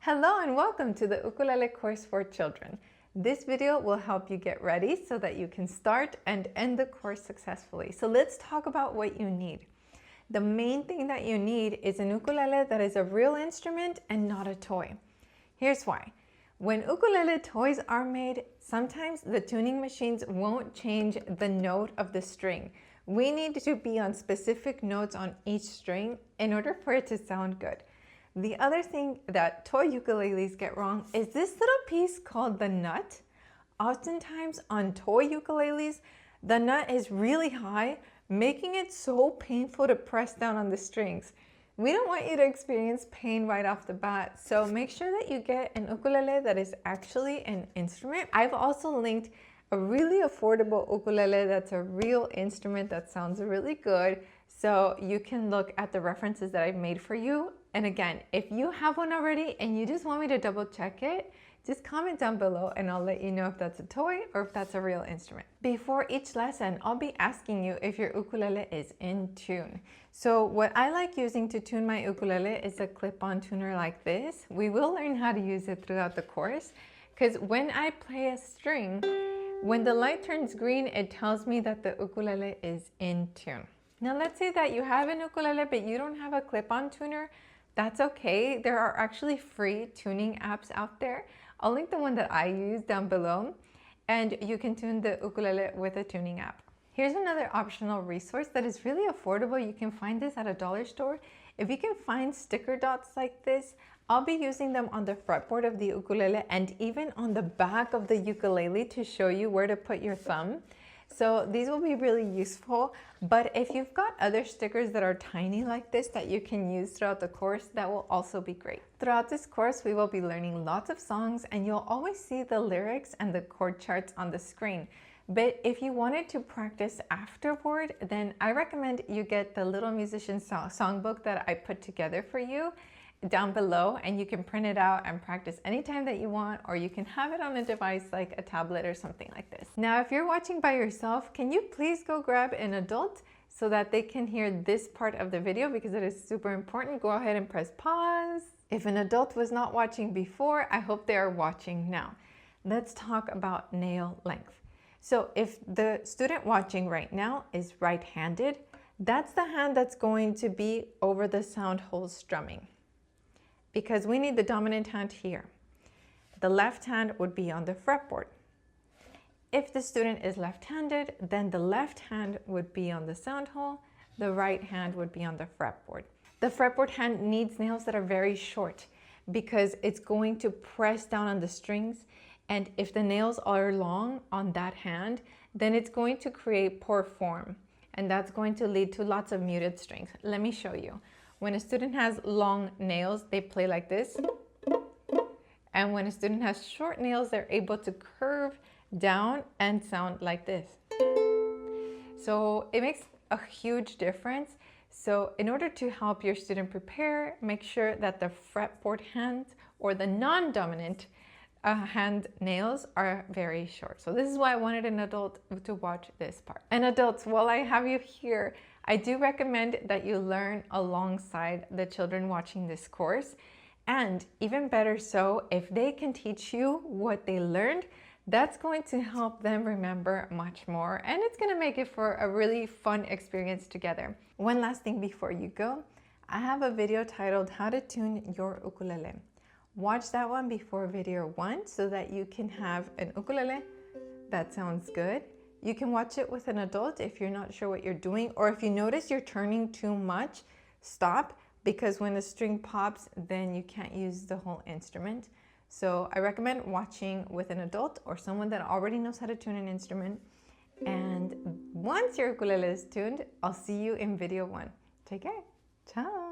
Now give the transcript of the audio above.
Hello and welcome to the ukulele course for children. This video will help you get ready so that you can start and end the course successfully. So let's talk about what you need. The main thing that you need is an ukulele that is a real instrument and not a toy. Here's why. When ukulele toys are made, sometimes the tuning machines won't change the note of the string. We need to be on specific notes on each string in order for it to sound good. The other thing that toy ukuleles get wrong is this little piece called the nut. Oftentimes on toy ukuleles, the nut is really high, making it so painful to press down on the strings. We don't want you to experience pain right off the bat, so make sure that you get an ukulele that is actually an instrument. I've also linked a really affordable ukulele that's a real instrument that sounds really good, so you can look at the references that I've made for you. And again, if you have one already and you just want me to double check it, just comment down below and I'll let you know if that's a toy or if that's a real instrument. Before each lesson, I'll be asking you if your ukulele is in tune. So what I like using to tune my ukulele is a clip-on tuner like this. We will learn how to use it throughout the course, because when I play a string, when the light turns green, it tells me that the ukulele is in tune. Now let's say that you have an ukulele but you don't have a clip-on tuner. That's okay. There are actually free tuning apps out there. I'll link the one that I use down below, and you can tune the ukulele with a tuning app. Here's another optional resource that is really affordable. You can find this at a dollar store. If you can find sticker dots like this, I'll be using them on the fretboard of the ukulele and even on the back of the ukulele to show you where to put your thumb. So these will be really useful, but if you've got other stickers that are tiny like this that you can use throughout the course, that will also be great. Throughout this course, we will be learning lots of songs and you'll always see the lyrics and the chord charts on the screen. But if you wanted to practice afterward, then I recommend you get the Little Musician Songbook that I put together for you down below, and you can print it out and practice anytime that you want, or you can have it on a device like a tablet or something like this. Now, if you're watching by yourself, can you please go grab an adult so that they can hear this part of the video, because it is super important. Go ahead and press pause. If an adult was not watching before, I hope they are watching now. Let's talk about nail length. So if the student watching right now is right-handed, that's the hand that's going to be over the sound holes strumming, because we need the dominant hand here. The left hand would be on the fretboard. If the student is left-handed, then the left hand would be on the sound hole, the right hand would be on the fretboard. The fretboard hand needs nails that are very short because it's going to press down on the strings, and if the nails are long on that hand, then it's going to create poor form, and that's going to lead to lots of muted strings. Let me show you. When a student has long nails, they play like this. And when a student has short nails, they're able to curve down and sound like this. So it makes a huge difference. So in order to help your student prepare, make sure that the fretboard hands or the non-dominant hand nails are very short. So this is why I wanted an adult to watch this part. And adults, while I have you here, I do recommend that you learn alongside the children watching this course. And even better so, if they can teach you what they learned, that's going to help them remember much more, and it's going to make it for a really fun experience together. One last thing before you go, I have a video titled How to Tune Your Ukulele. Watch that one before video 1 so that you can have an ukulele that sounds good. You can watch it with an adult if you're not sure what you're doing, or if you notice you're turning too much, stop, because when the string pops, then you can't use the whole instrument. So I recommend watching with an adult or someone that already knows how to tune an instrument. And once your ukulele is tuned, I'll see you in video 1. Take care. Ciao.